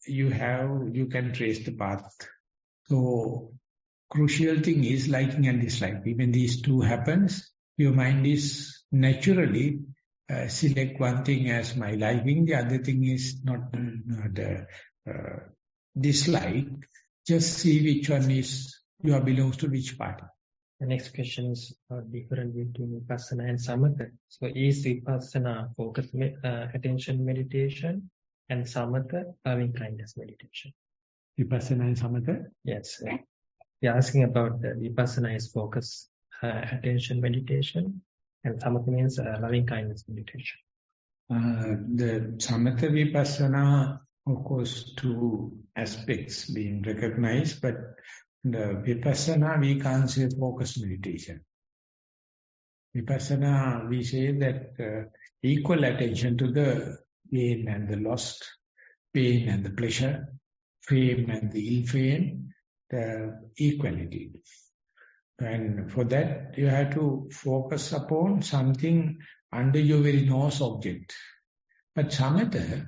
you can trace the path. So, crucial thing is liking and dislike. Even these two happens, your mind is naturally select one thing as my liking, the other thing is not dislike. Just see which one is belongs to which party. The next question is different between Vipassana and Samatha. So is Vipassana focus attention meditation and Samatha loving kindness meditation? Vipassana and Samatha? Yes. We are asking about the Vipassana is focus attention meditation and Samatha means loving kindness meditation. The Samatha Vipassana, of course, two aspects being recognized, but the Vipassana, we can't say focus meditation. Vipassana, we say that equal attention to the gain and the loss, pain and the pleasure, fame and the ill fame, the equality. And for that, you have to focus upon something under your very nose object. But Samatha,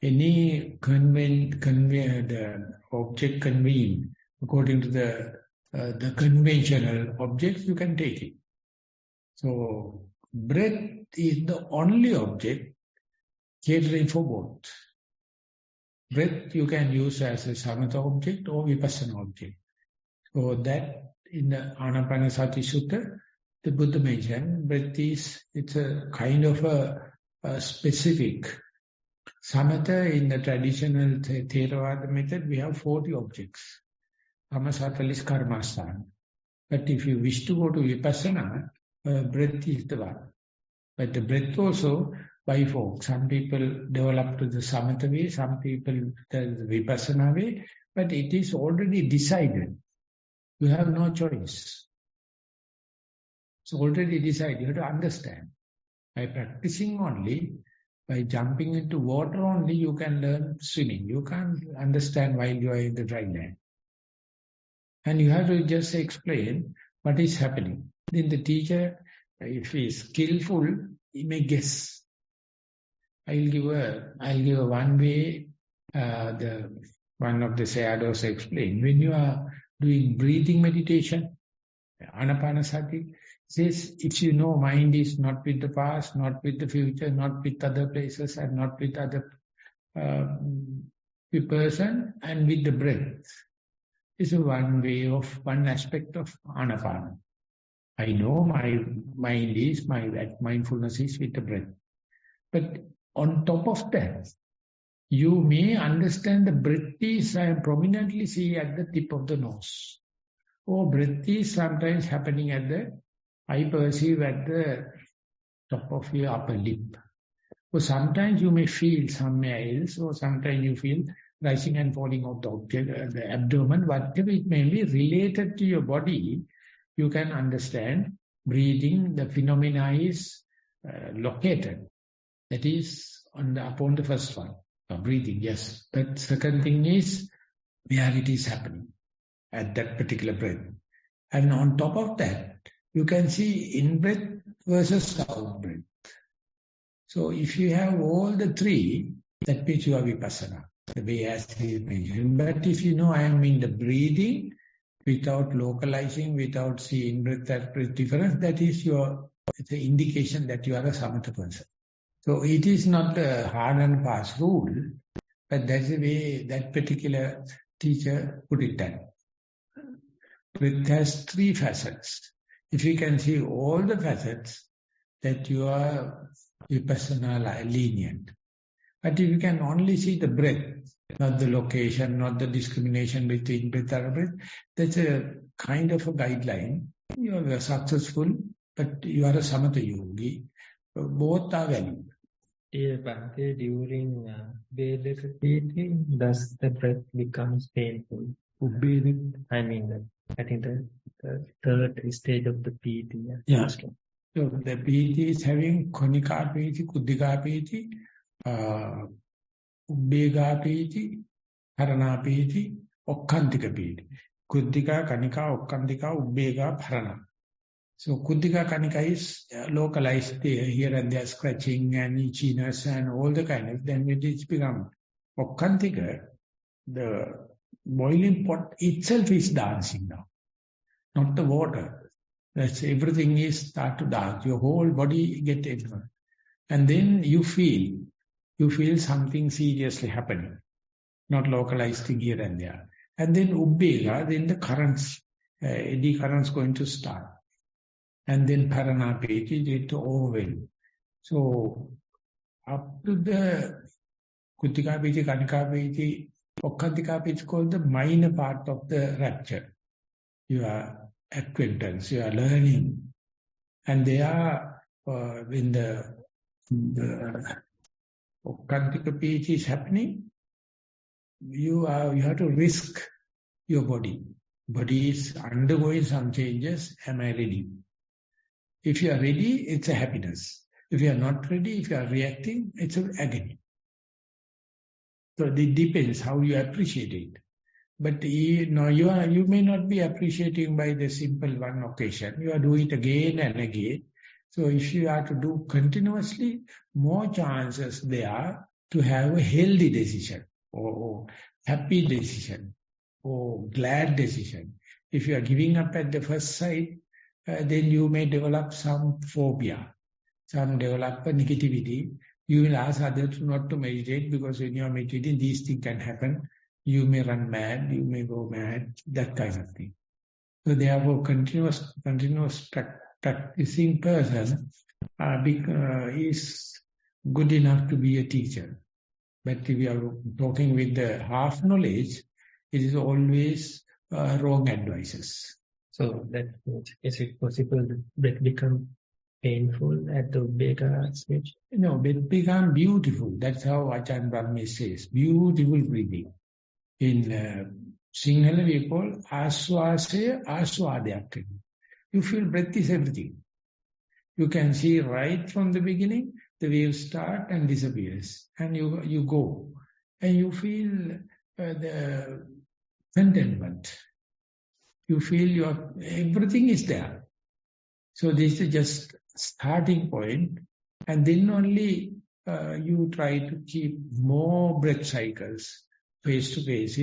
any the object convened according to the conventional objects, you can take it. So, breath is the only object catering for both. Breath you can use as a Samatha object or Vipassana object. So that in the Anapanasati Sutta, the Buddha mentioned, breath it's a kind of a specific. Samatha in the traditional Theravada method, we have 40 objects. Samasatalis Karmasthana. But if you wish to go to Vipassana, breath is the one. But the breath also by folk. Some people develop to the Samatha way, some people the Vipassana way, but it is already decided. You have no choice. It's already decided. You have to understand. By practicing only, by jumping into water only, you can learn swimming. You can't understand while you are in the dry land. And you have to just explain what is happening. Then the teacher, if he is skillful, he may guess. I'll give a one way, one of the sayadaws explained. When you are doing breathing meditation, Anapanasati, says if you know mind is not with the past, not with the future, not with other places and not with other person and with the breath. This is one aspect of Anapana. I know my mind is, mindfulness is with the breath. But on top of that, you may understand the breath is, I prominently see at the tip of the nose. Or breath is sometimes happening I perceive at the top of your upper lip. So sometimes you may feel somewhere else, or sometimes you feel rising and falling of the object, the abdomen, whatever it may be related to your body, you can understand breathing, the phenomena is located. That is upon the first one, breathing, yes. But second thing is where it is happening at that particular breath. And on top of that, you can see in-breath versus out-breath. So if you have all the three, that means you are Vipassana, the way as he mentioned. But if you know I am in the breathing, without localizing, without seeing breath difference, that is it's an indication that you are a Samatha person. So it is not a hard and fast rule, but that's the way that particular teacher put it down. Breath has three facets. If you can see all the facets, that you are Vipassana lenient. But if you can only see the breath, not the location, not the discrimination between breath and breath, that's a kind of a guideline. You are successful, but you are a Samatha yogi. Both are valid. During Vedakapiti, does the breath becomes painful? I think the third stage of the piti. Yeah. So the piti is having Konika piti, Kuddhika piti, Ubbega piti, Harana piti, Okkantika piti. Kuddhika, Kanika, Okkantika, Ubbega, Harana. So Kuddhika Kanika is localized here and there, scratching and itchiness and all the kind of, then it is become Okkantika, the boiling pot itself is dancing now, not the water. That's everything is start to dance. Your whole body get everything. And then you feel something seriously happening, not localized thing here and there. And then ubbega, then the currents, eddy currents going to start. And then paranapeti, it overwhelm. So, up to the Kutikapiti, Kanikapiti, Okkantikapiti is called the minor part of the rapture. Your acquaintance, you are learning. And they are, when the Okkantikapiti is happening, you have to risk your body. Body is undergoing some changes. Am I ready? If you are ready, it's a happiness. If you are not ready, if you are reacting, it's an agony. So it depends how you appreciate it. But you may not be appreciating by the simple one occasion. You are doing it again and again. So if you are to do continuously, more chances there are to have a healthy decision or happy decision or glad decision. If you are giving up at the first sight, then you may develop some phobia, some develop a negativity. You will ask others not to meditate because when you are meditating, these things can happen. You may run mad, you may go mad, that kind of thing. So therefore, continuous practicing person is good enough to be a teacher. But if we are talking with the half knowledge, it is always wrong advices. So that is it possible that become painful at the Ubbega stage? No, it become beautiful. That's how Ajahn Brahmi says. Beautiful breathing. In Sinhala we call Aswasaya Aswadaya. You feel breath is everything. You can see right from the beginning, the waves start and disappears. And you go. And you feel the contentment. You feel everything is there. So this is just starting point. And then only you try to keep more breath cycles face to face.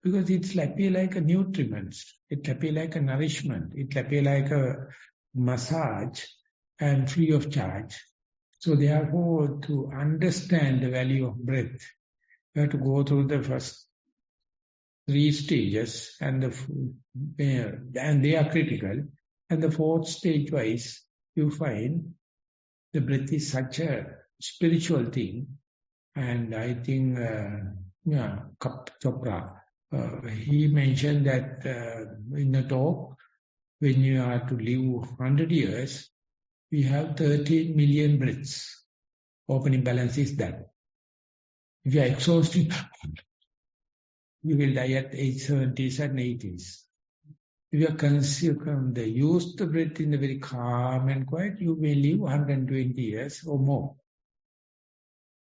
Because it's appear like a nutriment. It appear like a nourishment. It appear like a massage and free of charge. So therefore, to understand the value of breath, you have to go through the first 3 stages and they are critical. And the 4th stage wise, you find the breath is such a spiritual thing. And I think, Kap Chopra, he mentioned that in a talk, when you are to live 100 years, we have 13 million breaths. Opening balance is that. If you are exhausted, you will die at age 70s and 80s. If you are use the breath in a very calm and quiet, you may live 120 years or more.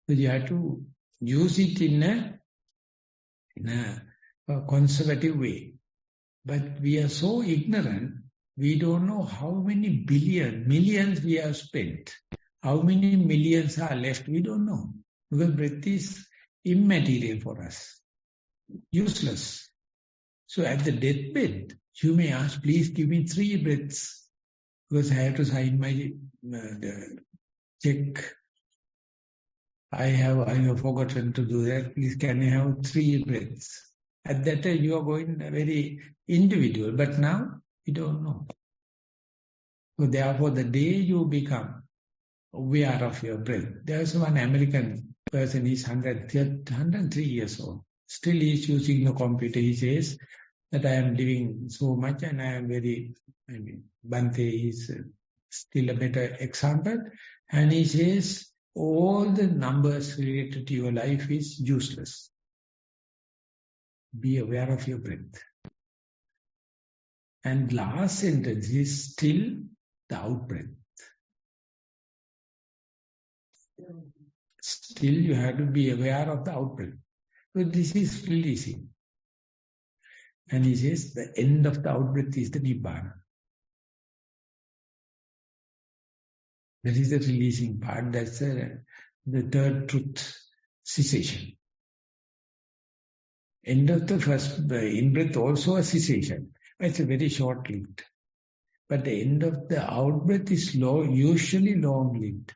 So you have to use it in a conservative way. But we are so ignorant, we don't know how many millions we have spent. How many millions are left, we don't know. Because breath is immaterial for us. Useless. So at the deathbed, you may ask, please give me 3 breaths. Because I have to sign my check. I have forgotten to do that. Please can I have 3 breaths? At that time you are going very individual. But now you don't know. So therefore the day you become aware of your breath. There's one American person, he's 103 years old. Still he is using the computer. He says that I am living so much and I am Bhante is still a better example. And he says all the numbers related to your life is useless. Be aware of your breath. And last sentence is still the out-breath. Still you have to be aware of the out-breath. So this is releasing. And he says the end of the out-breath is the Nibbana. That is the releasing part. That's the third truth, cessation. end of the first in-breath also a cessation. It's a very short-lived. But the end of the out-breath is usually long-lived.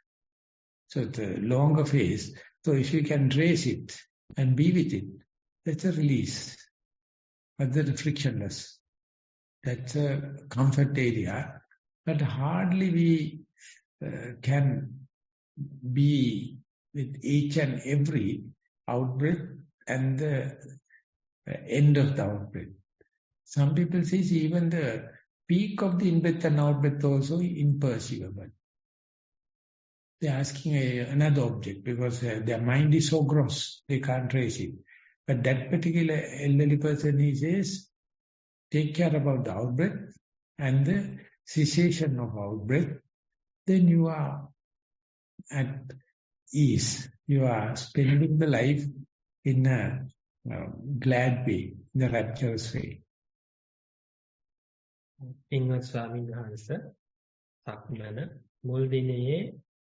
So the longer phase. So if you can trace it and be with it, that's a release. But the frictionless. That's a comfort area. But hardly we can be with each and every out-breath and the end of the out-breath. Some people say even the peak of the in-breath and out-breath also imperceivable. They're asking another object because their mind is so gross, they can't trace it. But that particular elderly person, he says, take care about the out-breath and the cessation of out-breath. Then you are at ease. You are spending the life in a glad way, in a rapturous way. පින්වත් ස්වාමීන් වහන්සේ සක්මන මුල් දිනයේ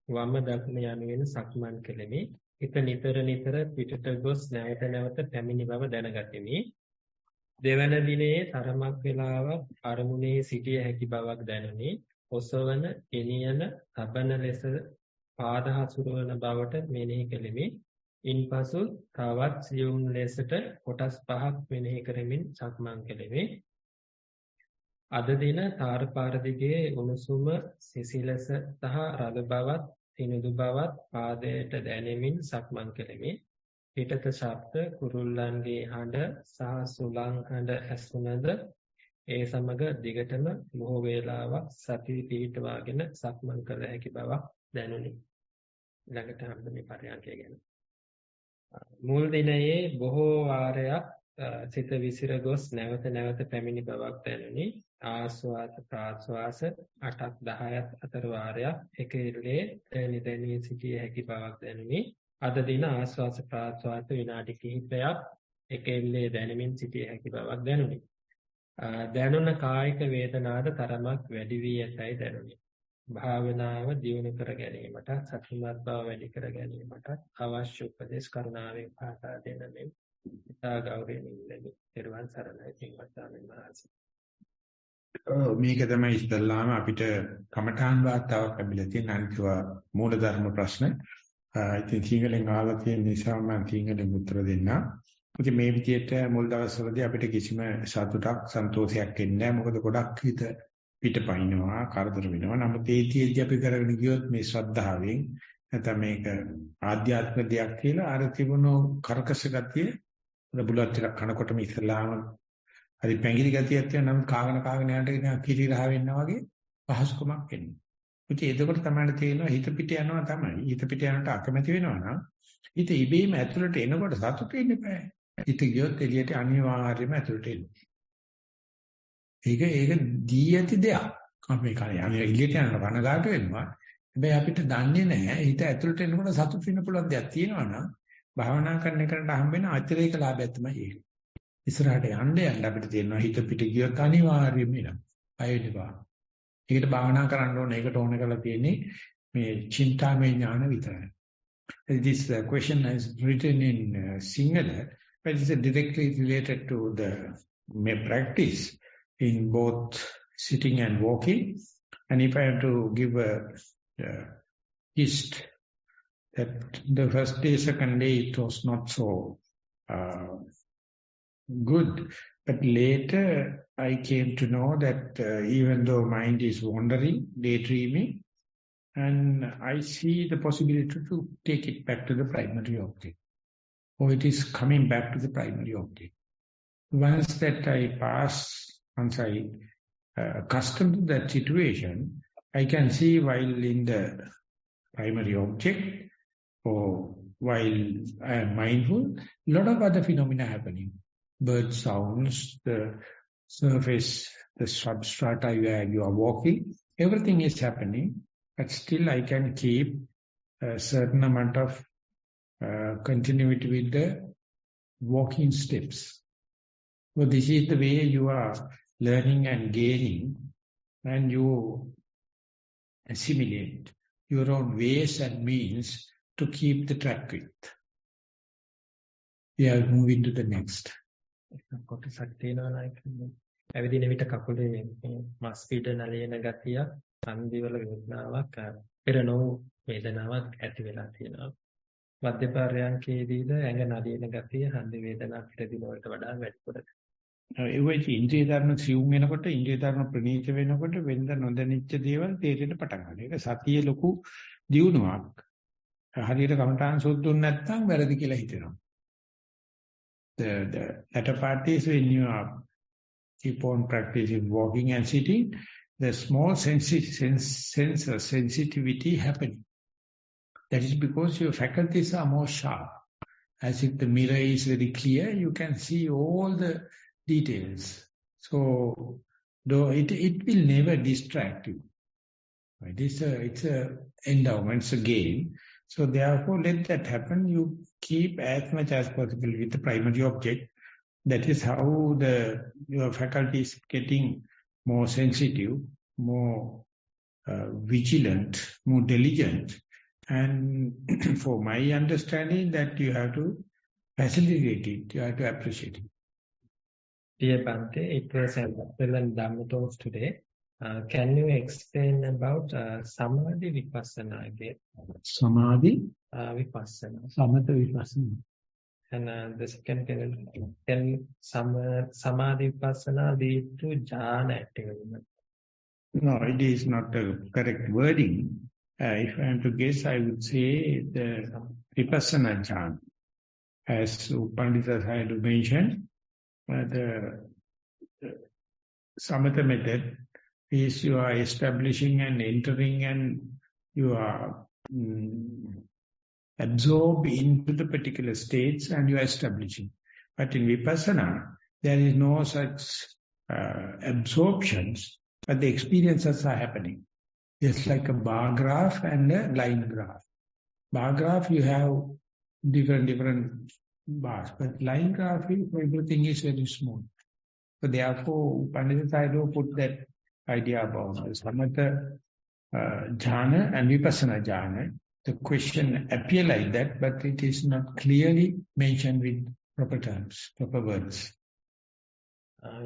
වම දකුණ යනුවෙන් සක්මන් කෙලෙමි. හිත නිතර නිතර පිටට ගොස් නැවත නැවත පැමිණි බව දැනගතිමි. දෙවන දිනයේ තරමක් වේලාවක් අරමුණේ සිටිය හැකි බවක් දැනුනි. ඔසවන, ගෙනියන, තබන ලෙස පාද හසුරවන බවට මෙනෙහි කෙලෙමි. ඉන්පසු තවත් සියුම් ලෙසට කොටස් පහක් මෙනෙහි කරමින් සක්මන් කෙලෙමි. අද දින තාරපාර දිගේ උණුසුම සිසිලස සහ රළ බවත් සිනිඳු බවත් පාදයට දැනෙමින් සක්මන් කෙලෙමි. පිටත ශබ්ද කුරුල්ලන්ගේ හඬ සහ සුළං හඬ ඇසුනද ඒ සමග දිගටම බොහෝ වේලාවක් සතිය පිහිටවාගෙන සක්මන් කළ හැකි බවක් දැනුනි. ළඟට හම්බුනේ පරයන්කය ගැන. මුල් දිනයේ බොහෝ වාරයක් සිත විසිර ගොස් නැවත නැවත පැමිණි බවක් දැනුනි. ආස්වාද ප්‍රාස්වාස 8ක් 10ක් අතර වාරයක් එක ඉරලේ නිදැනී සිටිය හැකි බවක් දැනුනි. අද දින ආස්වාස ප්‍රාස්වාස විනාඩි කිහිපයක් එක ඉරලේ දැනෙමින් සිටිය හැකි බවක් දැනුනි. දැනුණ කායික වේදනාද තරමක් වැඩි වී ඇතයි දැනුනි. භාවනාව දියුණු කර ගැනීමට සතිමත් බව වැඩි කර ගැනීමට අවශ්‍ය උපදෙස් කරුණාවෙන් පාදා දෙන මෙන් ඉතා ගෞරවයෙන් ඉල්ලමි. ත්වන් සරණයි පින්වත් ස්වාමීන් වහන්සේ. මේක තමයි ඉස්සල්ලාම අපිට කමඨාන් වාතාවක් ලැබිලා තියෙන අනිත්ව මූලධර්ම ප්‍රශ්න. ඉතින් සිංහලෙන් අහලා තියෙන නිසා මම සිංහලෙන් උත්තර දෙන්නම්. ඉතින් මේ විදිහට මුල් දවස්වලදී අපිට කිසිම සතුටක් සන්තෝෂයක් එන්නේ නැහැ. මොකද ගොඩක් හිත පිටපයින්නවා, කරදර වෙනවා. නමුත් ඒතිෙදී අපි කරගෙන ගියොත් මේ ශ්‍රද්ධාවෙන් නැත්නම් මේක ආධ්‍යාත්මික දෙයක් කියලා අර තිබුණු කරකස ගතිය බුලත් ටිකක් කනකොටම ඉස්සලාම හරි පැංගිලි ගතියක් තියෙනවා. නමුත් කාගෙන යනට කිරි රහ වෙනවා වගේ පහසුකමක් එන්නේ. ඉතින් එතකොට තමයි තේරෙනවා හිත පිට යනවා තමයි. හිත පිට යනට අකමැති වෙනවා නම් හිත ඉබේම ඇතුළට එනකොට සතුට වෙන්න බෑ. හිත ගියොත් එළියට අනිවාර්යයෙන්ම ඇතුළට එනවා. ඒක දී ඇති දෙයක්. අපි කාලේ එළියට යන කනගාට වෙනවා. හැබැයි අපිට දන්නේ නැහැ හිත ඇතුළට එනකොට සතුට වෙන්න පුළුවන් දෙයක් තියෙනවා නම් භාවනා කරන එකට හම්බෙන අතිරේක ලාභයක් තමයි ඒක. ඉස්සරහට යන්න අපිට තියෙනවා හිත පිට ගියොත් අනිවාර්යයෙන්ම එනවා. අය වෙනවා. ඒකට භාවනා කරන්න ඕන. ඒකට ඕන කරලා තියෙන්නේ මේ චින්තාමය ඥාන විතරයි. This question is written in Sinhala, but it's directly related to the practice in both sitting and walking. And if I have to give a hist, that the first day, second day, it was not so good. But later, I came to know that even though mind is wandering, daydreaming, and I see the possibility to take it back to the primary object. Or it is coming back to the primary object. Once that I accustomed to that situation, I can see while in the primary object or while I am mindful, a lot of other phenomena happening. Bird sounds, the surface, the substrata where you are walking, everything is happening. But still I can keep a certain amount of continuity with the walking steps. So this is the way you are learning and gaining, and you assimilate your own ways and means to keep the track with. We are moving to the next. කොටසක් තියෙනවා නායකයනි. ඇවිදින විට කකුලේ මස් පිඩ නලියන ගතිය, හන්දිවල වේදනාවක්, පෙර නොවු වේදනාවක් ඇති වෙලා තියෙනවා. මධ්‍ය පර්යංකයේදීද ඇඟ නලියන ගතිය, හන්දි වේදනාවක් පෙර දින වලට වඩා වැඩිපුර. ඒ වෙයි ඉන්ද්‍රිය ධර්ම සිවුම් වෙනකොට, ඉන්ද්‍රිය ධර්ම ප්‍රනීත වෙනකොට වෙනද නොදැනිච්ච දේවල් තේරෙන්න පටන් ගන්නවා. ඒක සතියේ ලොකු දියුණුවක්. හරියට කමඨාන් සුද්ධුන් නැත්නම් වැරදි කියලා හිතෙනවා. The latter part is when you are keep on practicing walking and sitting, the small sensitivity happening. That is because your faculties are more sharp. As if the mirror is very clear, you can see all the details. So, though it will never distract you. It's a endowment, it's a gain. So therefore, let that happen. You keep as much as possible with the primary object. That is how your faculty is getting more sensitive, more vigilant, more diligent. And for my understanding, that you have to facilitate it, you have to appreciate it. Dear Bhante, it was an excellent Dhamma talk today. Can you explain about Samadhi Vipassana again? Samadhi? Vipassana. Samatha Vipassana. And the second, can Samadhi Vipassana lead to jhana activity? No, it is not the correct wording. If I am to guess, I would say the Vipassana jhana. As Pandita had mentioned, the Samatha method is you are establishing and entering and you are absorbed into the particular states and you are establishing. But in Vipassana, there is no such absorptions, but the experiences are happening. Just like a bar graph and a line graph. Bar graph, you have different bars, but line graph, everything is very smooth. So therefore, Pandita Thero put that idea about Samatha jhana and Vipassana jhana. The question appears like that, but it is not clearly mentioned with proper terms, proper words.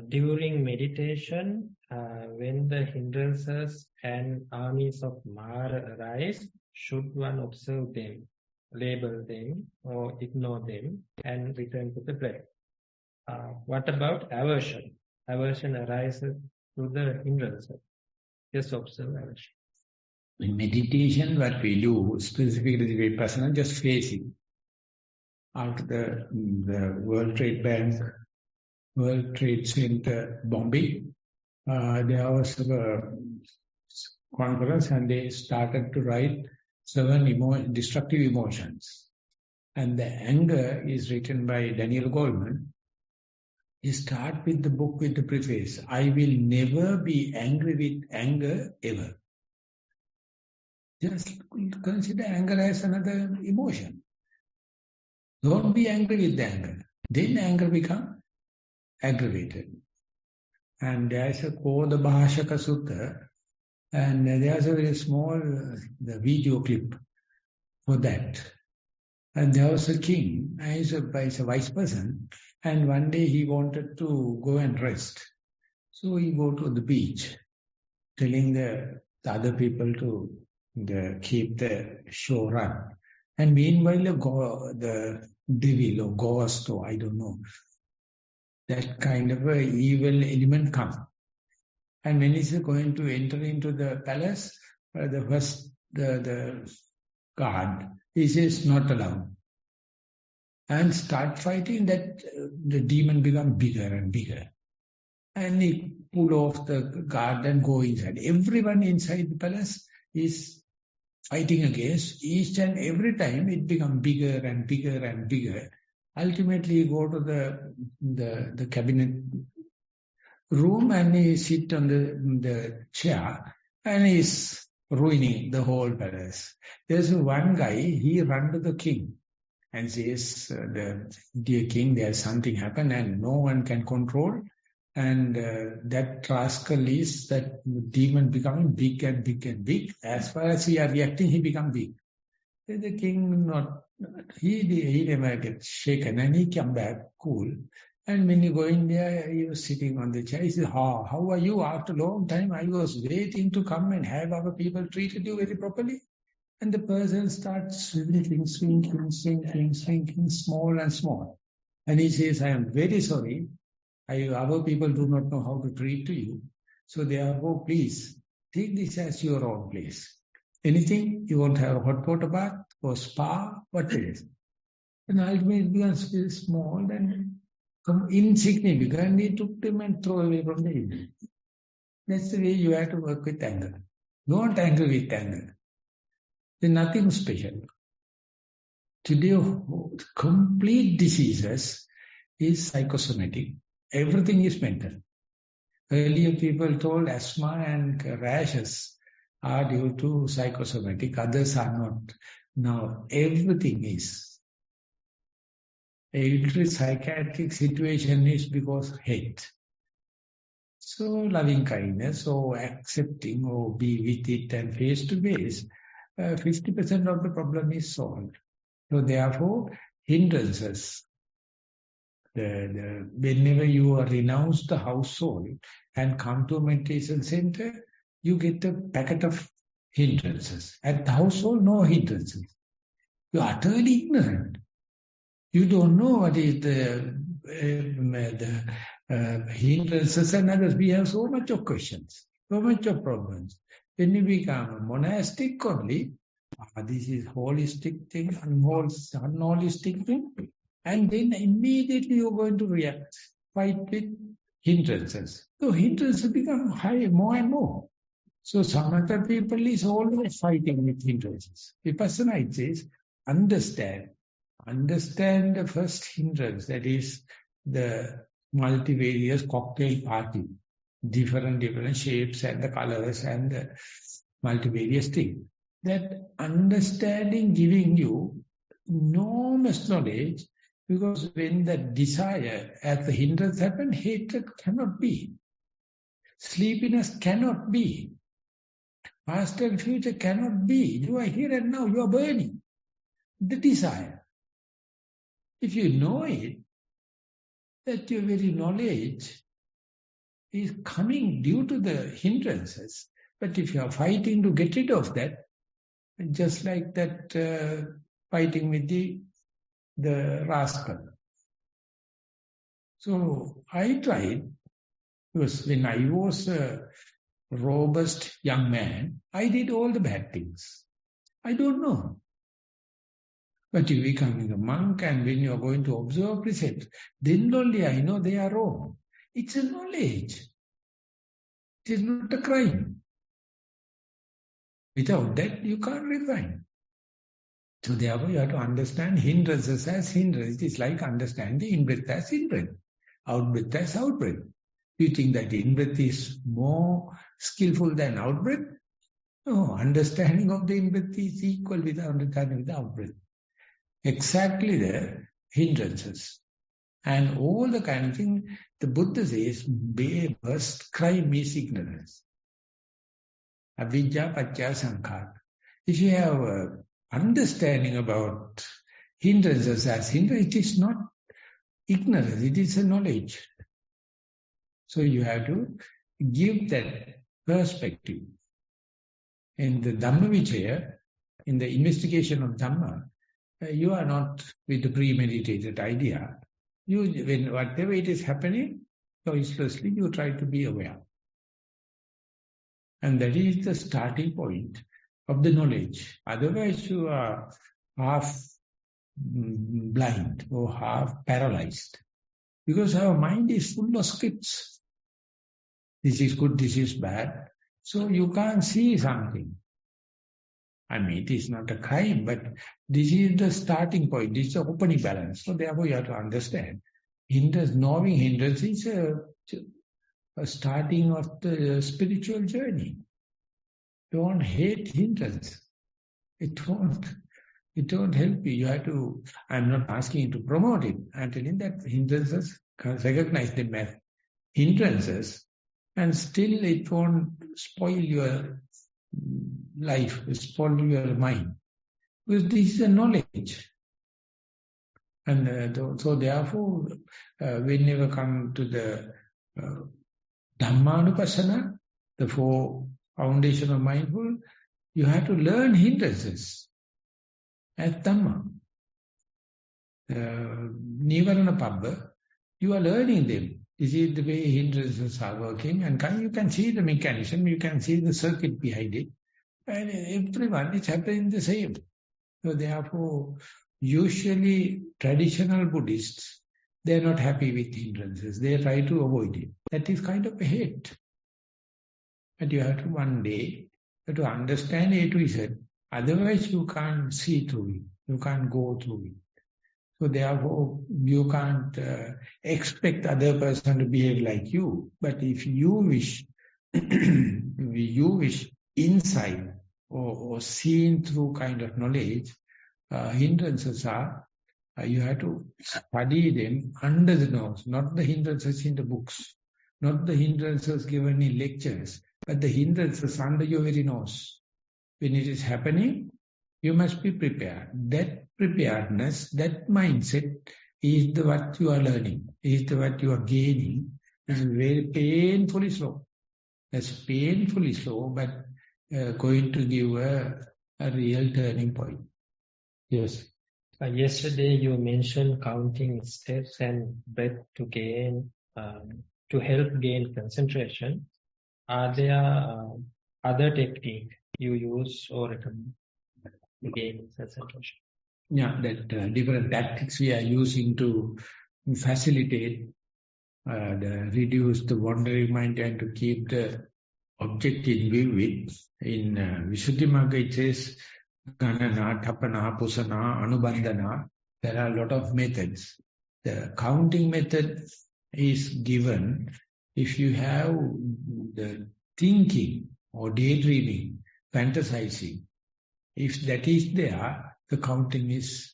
During meditation, when the hindrances and armies of Maha arise, should one observe them, label them, or ignore them, and return to the breath? What about aversion? Aversion arises through the hindrances. Just observe aversion. In meditation, what we do, specifically the Vipassana, just facing. After the World Trade Center bombing, there was a conference and they started to write 7 destructive emotions. And the anger is written by Daniel Goleman. He starts with the book with the preface, I will never be angry with anger ever. Just consider anger as another emotion. Don't be angry with the anger. Then anger becomes aggravated. And there's a Koda Bhashaka Sutta, and there's a very small the video clip for that. And there was a king, he's a vice person, and one day he wanted to go and rest. So he go to the beach, telling the other people to keep the show run. And meanwhile, the devil or ghost or I don't know, that kind of a evil element comes. And when he's going to enter into the palace, the guard, he says not allowed. And start fighting, that the demon becomes bigger and bigger. And he pull off the guard and go inside. Everyone inside the palace is fighting against. Each and every time it becomes bigger and bigger and bigger. Ultimately, he go to the cabinet room and he sit on the chair and he's ruining the whole palace. There's one guy, he run to the king and says, dear king, there's something happened and no one can control. And that rascal is that demon becoming big and big and big. As far as we are reacting, he become big. The king he never gets shaken and he come back cool. And when you go in there, he was sitting on the chair. He said, how are you? After a long time, I was waiting to come and have our people treated you very properly. And the person starts swinging, small and small. And he says, I am very sorry. Our people do not know how to treat you. So therefore, please, take this as your own place. Anything, you want to have a hot water bath or spa, what it is. And ultimately it becomes very small and insignificant. He took them and throw away from the image. That's the way you have to work with anger. Don't anger with anger. There's nothing special. Today, complete diseases is psychosomatic. Everything is mental. Earlier people told asthma and rashes are due to psychosomatic, others are not. Now everything is. Every psychiatric situation is because hate. So loving kindness or accepting or be with it and face to face, 50% of the problem is solved. So therefore, hindrances. Whenever you renounce the household and come to a meditation center, you get a packet of hindrances. At the household, no hindrances. You are utterly ignorant. You don't know what is the hindrances and others. We have so much of questions, so much of problems. When you become a monastic only, this is holistic thing, unholistic thing, and then immediately you're going to react, fight with hindrances. So hindrances become high, more and more. So Samatha people is always fighting with hindrances. Vipassana, it says, understand the first hindrance, that is the multivarious cocktail party, different shapes and the colors and the multivarious thing. That understanding giving you enormous knowledge, because when the desire as the hindrance happens, hatred cannot be. Sleepiness cannot be. Past and future cannot be. You are here and now, you are burning. The desire. If you know it, that your very knowledge is coming due to the hindrances. But if you are fighting to get rid of that, just like that fighting with the rascal. So I tried, because when I was a robust young man, I did all the bad things. I don't know. But you becoming a monk and when you are going to observe precepts, then only I know they are wrong. It's a knowledge. It is not a crime. Without that, you can't refine. So therefore, you have to understand hindrances as hindrance. It is like understanding in-breath as in-breath, out-breath as out-breath. Do you think that in-breath is more skillful than out-breath? No, understanding of the in-breath is equal with understanding of the out-breath. Exactly the hindrances. And all the kind of thing, the Buddha says, worst crime is ignorance. Avidya paccaya sankhara. If you have understanding about hindrances as hindrance, it is not ignorance, it is a knowledge. So you have to give that perspective. In the Dhammajiva, in the investigation of Dhamma, you are not with the premeditated idea. When whatever it is happening, choicelessly you try to be aware. And that is the starting point of the knowledge. Otherwise you are half blind or half paralyzed. Because our mind is full of scripts. This is good, this is bad. So you can't see something. I mean, it is not a crime, but this is the starting point. This is the opening balance. So therefore you have to understand. Knowing hindrance is a starting of the spiritual journey. Don't hate hindrance. It won't help you. You have to, I'm not asking you to promote it. I'm telling that hindrances, recognize them as hindrances, and still it won't spoil your life, spoil your mind. Because this is a knowledge. And so therefore, whenever come to the Dhammanupassana, the four foundation of mindful, you have to learn hindrances as Dhamma. Nissarana Pabba, you are learning them. This is the way hindrances are working, and you can see the mechanism, you can see the circuit behind it, and everyone is happening the same. So therefore, usually traditional Buddhists, they are not happy with hindrances. They try to avoid it. That is kind of a hate. But you have to one day, you have to understand A to Z. Otherwise you can't see through it. You can't go through it. So therefore, you can't expect other person to behave like you. But if you wish, you wish inside or seen through kind of knowledge, hindrances are, you have to study them under the nose, not the hindrances in the books, not the hindrances given in lectures, but the hindrances under your very nose. When it is happening, you must be prepared. That preparedness, that mindset is what you are learning, is what you are gaining. It's very painfully slow. It's painfully slow, but going to give a real turning point. Yes. Yesterday you mentioned counting steps and breath to gain, to help gain concentration. Are there other techniques you use or recommend to gain concentration? Yeah, that different tactics we are using to facilitate, reduce the wandering mind and to keep the object in view with. In Visuddhimagga it says, Ganana, Tapana, Pusana, Anubandhana. There are a lot of methods. The counting method is given if you have the thinking or daydreaming, fantasizing. If that is there, the counting is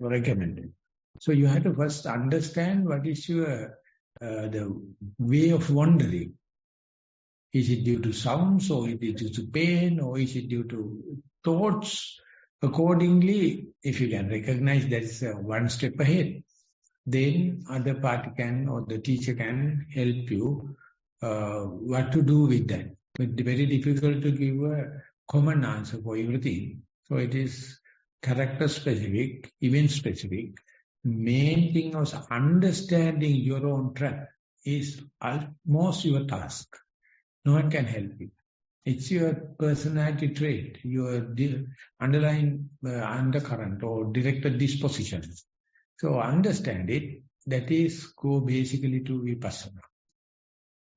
recommended. So you have to first understand what is your the way of wandering. Is it due to sounds, or is it due to pain, or is it due to thoughts? Accordingly, if you can recognize that is one step ahead, then other party can or the teacher can help you what to do with that. But it's very difficult to give a common answer for everything. So it is character specific, event specific. Main thing is understanding your own track is almost your task. No one can help you. It's your personality trait, your underlying undercurrent or directed disposition. So understand it. That is go basically to Vipassana.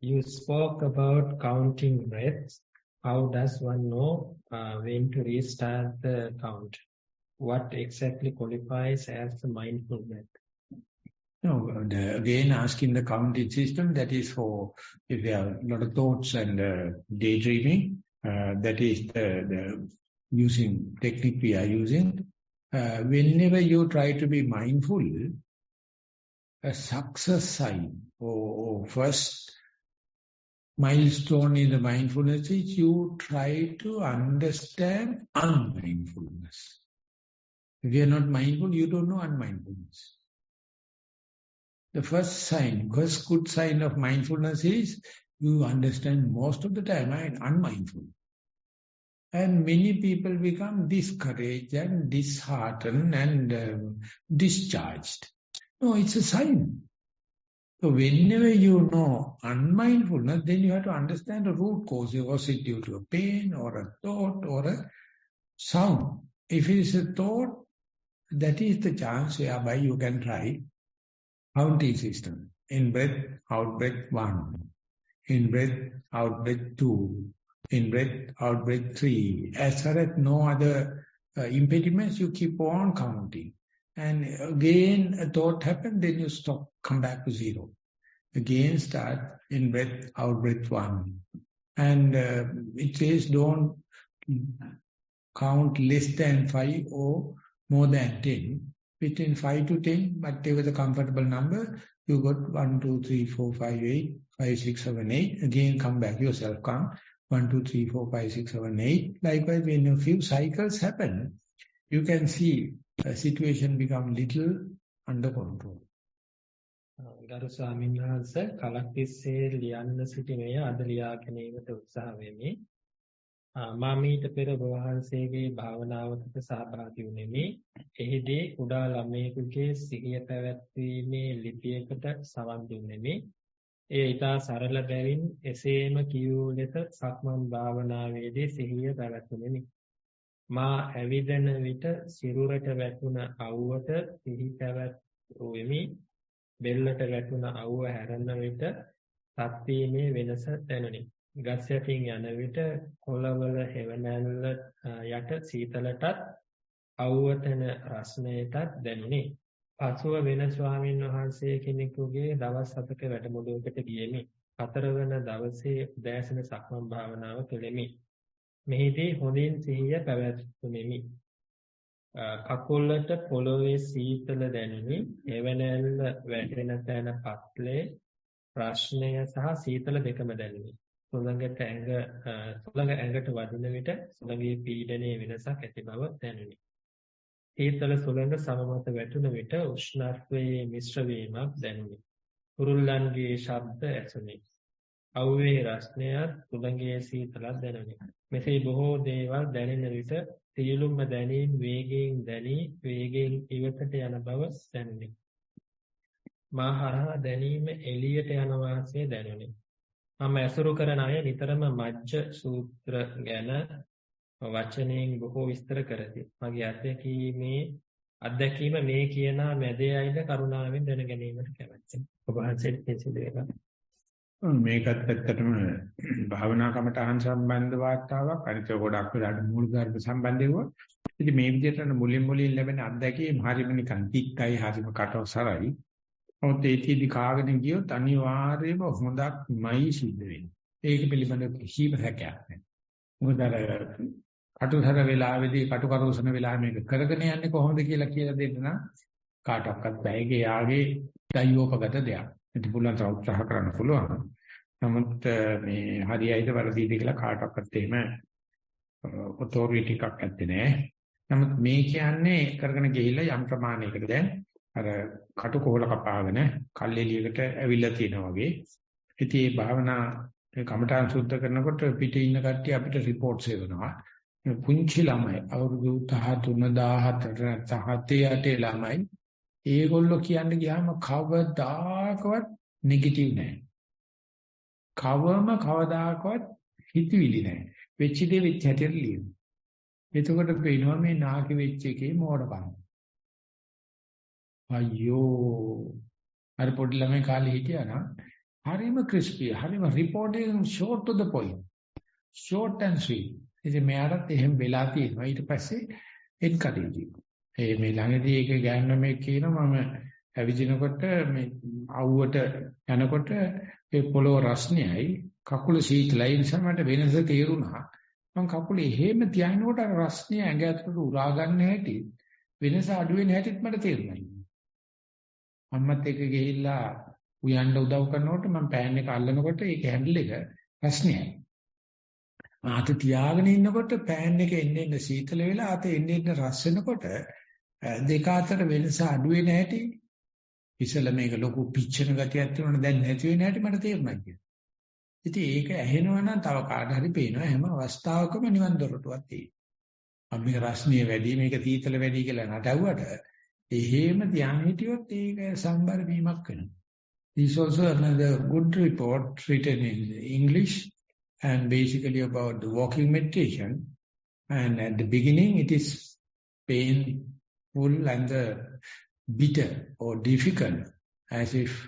You spoke about counting breaths. How does one know when to restart the count? What exactly qualifies as the mindful breath? No, again asking the counting system, that is for if there are a lot of thoughts and daydreaming, that is the using technique we are using. Whenever you try to be mindful, a success sign or first milestone in the mindfulness is you try to understand unmindfulness. If you are not mindful, you don't know unmindfulness. The first good sign of mindfulness is you understand most of the time I am unmindful. And many people become discouraged and disheartened and discharged. No, it's a sign. So whenever you know unmindfulness, then you have to understand the root cause. Was it due to a pain or a thought or a sound? If it is a thought, that is the chance whereby you can try counting system. In breath, out breath 1. In breath, out breath 2. In breath, out breath 3. As far as no other impediments, you keep on counting. And again, a thought happens, then you stop, come back to 0. Again start in breath, out breath 1. And it says don't count less than 5 or more than 10. Between 5 to 10, whatever the comfortable number, you got 1, 2, 3, 4, 5, 8, 5, 6, 7, 8. Again come back, yourself count 1, 2, 3, 4, 5, 6, 7, 8. Likewise, when a few cycles happen, you can see situation become little under control. ගරු ස්වාමීන් වහන්සේ කලක් තිස්සේ ලියන්න සිටිනේ අද ලියා ගැනීමට උත්සාහ වෙමි. මා මීට පෙර ඔබ වහන්සේගේ භාවනාවකට සහභාගී වුණෙමි. එහිදී කුඩා ළමයෙකුගේ සිහිය පැවැත්වීමේ ලිපියකට සවන් දුන්නෙමි. ඒ ඉතා සරල බැවින් එසේම කියූ ලෙස සක්මන් භාවනාවේදී සිහිය පැවැත්වුණෙමි. මා ඇවිදෙන විට සිරුරට වැටුණ අවුවට සිහි පැවැත්වුවෙමි. බෙල්ලට වැටුණ අවුව හැරෙන විට තත්වීමේ වෙනස දැනුනි. ගස් යටින් යන විට කොළවල හෙවණැල්ල යට සීතලටත් අවුවතන රස්නයටත් දැනුනි. පසුව වෙන ස්වාමීන් වහන්සේ කෙනෙකුගේ දවස් 7ක වැඩමුළුවකට ගියෙමි. 4 වන දවසේ උදෑසන සක්මන් භාවනාව කෙළෙමි. මෙහිදී හොඳින් සිහිය පැවැත්වුමෙමි. කකුලට පොළොවේ සීතල දැනුනි. හෙවණැල්ල වැටෙන තැන පත්ලේ රස්නය සහ සීතල දෙකම දැනුනි. සුළඟ ඇඟට වදින විට සුළඟේ පීඩනයේ වෙනසක් ඇති බව දැනුනි. සීතල සුළඟ සම මත වැටුන විට උෂ්ණත්වයේ මිශ්‍ර වීමක් දැනුනි. කුරුල්ලන්ගේ ශබ්ද ඇසුනි. අවුවේ රස්නයත් සුළඟේ සීතලත් දැනුනි. මෙසේ බොහෝ දේවල් දැනෙන විට සියලුම දැනීම් වේගයෙන් ඉවතට යන බව දැනුනි. මා හරහා දැනීම එළියට යන වාසේ දැනුනි. මම ඇසුරු කරන අය නිතරම මජ්ජ සූත්‍ර ගැන වචනයෙන් බොහෝ විස්තර කරති. මගේ අත්දැකීම මේ කියන මැදයයිද කරුණාවෙන් දැන ගැනීමට කැමැත්තෙමි. ඔබ වහන්සේට පිළිසිදේවා. මේකත් ඇත්තටම භාවනා කමටහන් සම්බන්ධ වාර්තාවක්. අනිත් ගොඩක් වෙලාට මූල ධර්ම සම්බන්ධව. ඉතින් මේ විදිහට මුලින් ලැබෙන අත්දැකීම් හරිම නිකන් තික්කයි හරිම කටවසරයි. ඔතේ ඒටි කාගෙන ගියොත් අනිවාර්යයෙන්ම හොඳක්මයි සිද්ධ වෙන්නේ. ඒක පිළිබඳව කිසිම හැකියාවක් නැහැ. මොකද කටුතර වෙලාවේදී කටුකරෝසන වෙලාවෙ මේක කරගෙන යන්නේ කොහොමද කියලා දෙන්න නම් කාටවත් බැයිගේ යාගේ දයෝපගත දෙයක්. ඉතින් පුළුවන් තරම් උත්සාහ කරන්න පුළුවන්. නමුත් මේ හරියයිද වැරදිද කියලා කාටවත් එහෙම ඔතොරිටි එකක් නැත්තේ නෑ. නමුත් මේ කියන්නේ කරගෙන ගිහිල්ලා යම් ප්‍රමාණයකට දැන් අර කටුකොහල කපාගෙන කල්ෙලියකට ඇවිල්ලා තියෙනවා වගේ. ඉතින් මේ භාවනා කමඨාන් සුද්ධ කරනකොට පිටේ ඉන්න කට්ටිය අපිට රිපෝට්ස් එවනවා. පුංචි ළමයි අවුරුදු 13 14 7 ළමයි ඒගොල්ලෝ කියන්නේ ගියාම කවදාකවත් නෙගටිව් නැහැ. කවදාකවත් හිතවිලි නැහැ. වෙච්ච දේ වෙච්ච හැටියට ලියන. එතකොට පේනවා මේ නාකි වෙච්ච එකේ මෝඩකම. අයියෝ අර පොඩි ළමයි කාලේ හිටියා නම් හරිම ක්‍රිස්පි හරිම රිපෝර්ටින් short to the point. short and sweet. ඉතින් මෙයාට එහෙම වෙලා තියෙනවා. ඊට පස්සේ එන්කරේජ්. මේ ළඟදී එක ගෑනු මේ කියනවා මම ඇවිදිනකොට මේ අවුවට යනකොට ඒ පොළොව රස්නයයි කකුල සීතලයි නිසා මට වෙනස තේරුණා. මම කකුල එහෙම තියනකොට අර රස්නය ඇඟ ඇතුලට උරා ගන්න හැටි වෙනස අඩු වෙන හැටිත් මට තේරුණා. අම්මත් එක්ක ගිහිල්ලා උයන්ඩ උදව් කරනකොට මම පෑන් එක අල්ලනකොට ඒක හැන්ඩල් එක රස්නයයි. අත තියාගෙන ඉන්නකොට පෑන් එක එන්න සීතල වෙලා අත එන්න රස් වෙනකොට දෙක අතර වෙනස අඩු වෙන හැටි ඉතල මේක ලොකු පිච්චෙන ගතියක් තියෙනවා දැන් නැති වෙන හැටි මට තේරුණා කියලා. ඉතින් ඒක ඇහෙනවා නම් තව කාට හරි පේනවා හැම අවස්ථාවකම නිවන් දොරටුවක් තියෙනවා. මේක රස්නිය වැඩි මේක සීතල වැඩි කියලා නටවුවට එහෙම ධ්‍යාන හිටියොත් ඒක සම්බර වීමක් වෙනවා. This is also another good report written in English and basically about the walking meditation. And at the beginning it is painful and bitter or difficult, as if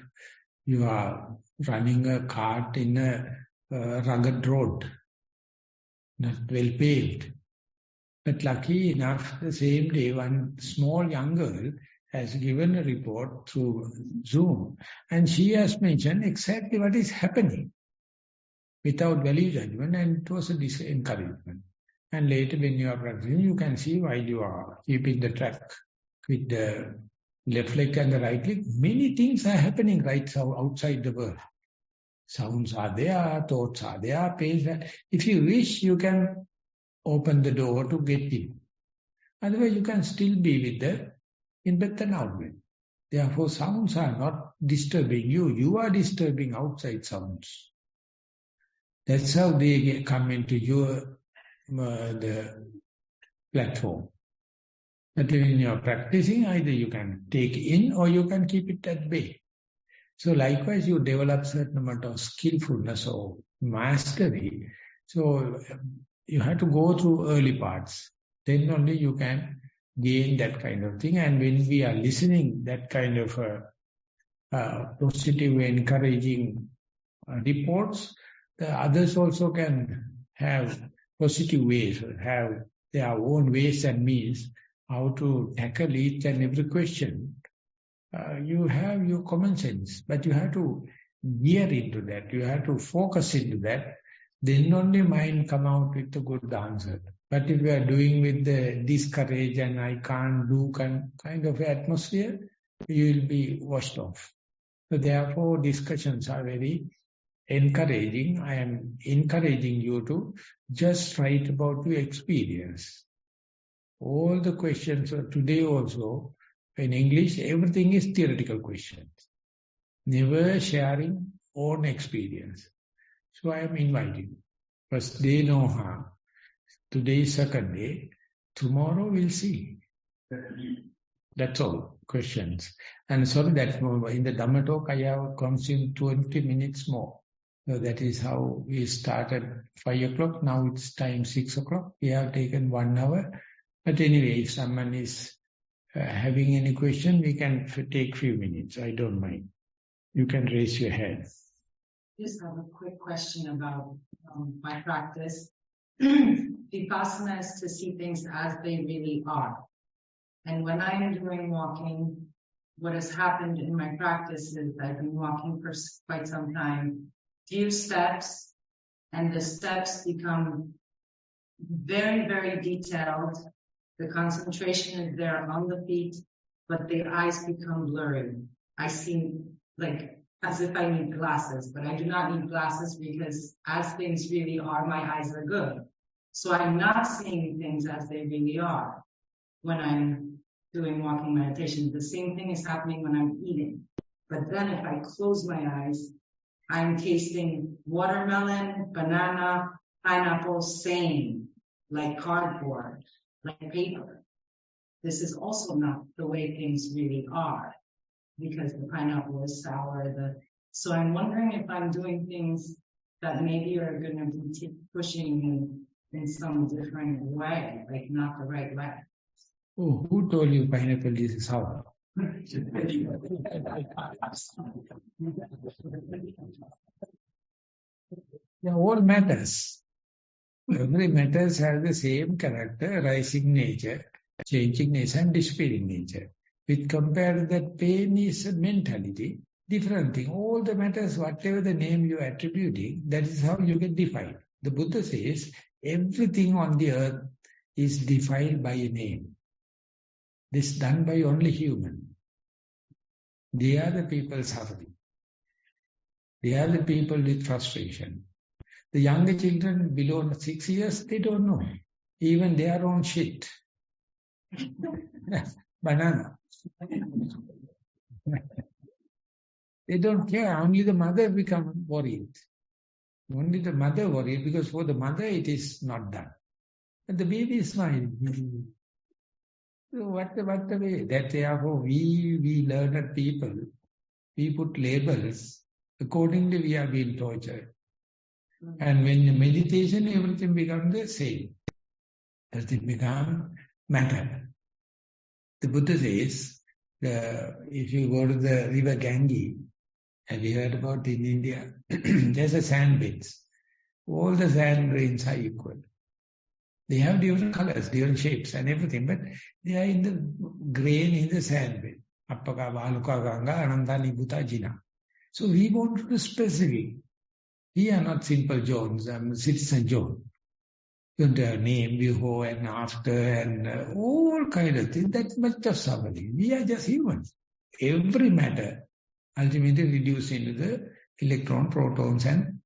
you are running a cart in a rugged road, not well paved. But lucky enough, the same day, one small young girl has given a report through Zoom, and she has mentioned exactly what is happening without value judgment, and it was a encouragement. And later when you are practicing, you can see while you are keeping the track with the left leg and the right leg, many things are happening right outside the world. Sounds are there, thoughts are there, pains are. If you wish, you can open the door to get in. Otherwise, you can still be with the in-breath and out-breath. Therefore, sounds are not disturbing you. You are disturbing outside sounds. That's how they come into your the platform. But when you are practicing, either you can take in or you can keep it at bay. So likewise, you develop certain amount of skillfulness or mastery. So you have to go through early parts. Then only you can gain that kind of thing. And when we are listening that kind of positive, encouraging reports, the others also can have positive ways, have their own ways and means how to tackle each and every question. You have your common sense, but you have to gear into that. You have to focus into that. Then only mind come out with a good answer. But if you are doing with the discourage and I can't do kind of atmosphere, you will be washed off. So therefore, discussions are very encouraging. I am encouraging you to just write about your experience. All the questions today also, in English, everything is theoretical questions. Never sharing own experience. So I am inviting. First day, no harm. Today is second day. Tomorrow we'll see. That's all. Questions. And sorry that in the Dhamma talk I have consumed 20 minutes more. So that is how we started 5 o'clock. Now it's time 6 o'clock. We have taken 1 hour. But anyway, if someone is having any question, we can take few minutes. I don't mind. You can raise your hand. Just have a quick question about my practice. Vipassana is to see things as they really are. And when I am doing walking, what has happened in my practice is I've been walking for quite some time, few steps, and the steps become very, very detailed. The concentration is there on the feet, but the eyes become blurry. I see like as if I need glasses, but I do not need glasses because as things really are, my eyes are good. So I'm not seeing things as they really are when I'm doing walking meditation. The same thing is happening when I'm eating. But then if I close my eyes, I'm tasting watermelon, banana, pineapple, same, like cardboard, like paper. This is also not the way things really are, because the pineapple is sour. So I'm wondering if I'm doing things that maybe are going to be pushing in some different way, like not the right way. Oh, who told you pineapple is sour? Yeah, all matters. Every matters has the same character, rising nature, changing nature and dissipating nature. With compared that pain is a mentality, different thing. All the matters, whatever the name you are attributing, that is how you get defined. The Buddha says, everything on the earth is defined by a name. This is done by only human. They are the people suffering. They are the people with frustration. The younger children below 6 years, they don't know. Even their own shit. Banana. They don't care. Only the mother becomes worried. Only the mother worried, because for the mother it is not done. And the baby is smiling. So what the way? That therefore we learned people, we put labels. Accordingly we are being tortured. And when the meditation, everything becomes the same. Everything becomes matter. The Buddha says, if you go to the river Ganges, have you heard about it in India? There's a sand beds. All the sand grains are equal. They have different colors, different shapes and everything, but they are in the grain in the sand bed. Appaka, Valuka, Ganga, Ananda, Nibbutha, Jina. So we want to be specific. We are not simple Jones, citizen John. You have a name, before and after, and all kind of things. That's much of suffering. We are just humans. Every matter ultimately reduced into the electron, protons, and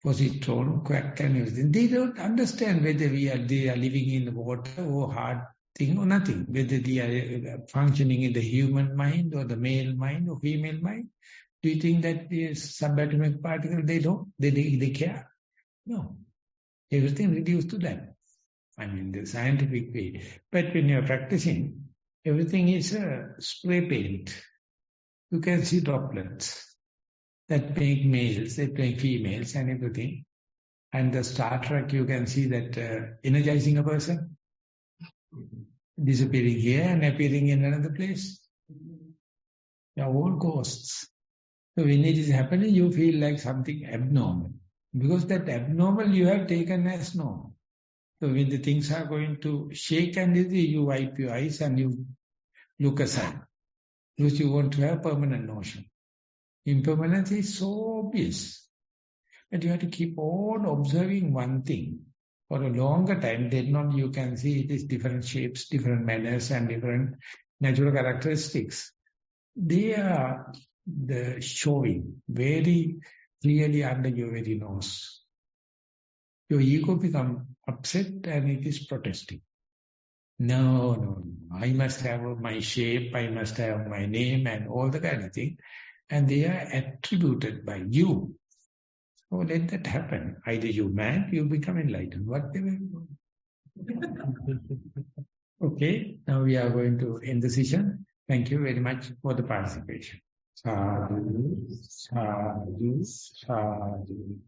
positron, quark, and everything. They don't understand whether they are living in water or hard thing or nothing. Whether they are functioning in the human mind or the male mind or female mind. Do you think that the subatomic particle, they don't? They care? No. Everything reduced to that. I mean, the scientific way. But when you are practicing, everything is a spray paint. You can see droplets that make males, that make females and everything. And the Star Trek, you can see that energizing a person, disappearing here and appearing in another place. They are all ghosts. So when it is happening, you feel like something abnormal. Because that abnormal you have taken as normal. So when the things are going to shake and you wipe your eyes and you look aside. Because you want to have permanent notion. Impermanence is so obvious. But you have to keep on observing one thing for a longer time. Then on you can see it is different shapes, different manners and different natural characteristics. They are showing very clearly under your very nose. Your ego becomes upset and it is protesting. No. I must have my shape, I must have my name and all the kind of thing. And they are attributed by you. So let that happen. Either you mad, you become enlightened. Whatever. Okay, now we are going to end the session. Thank you very much for the participation. Sadhu, sadhu, sadhu.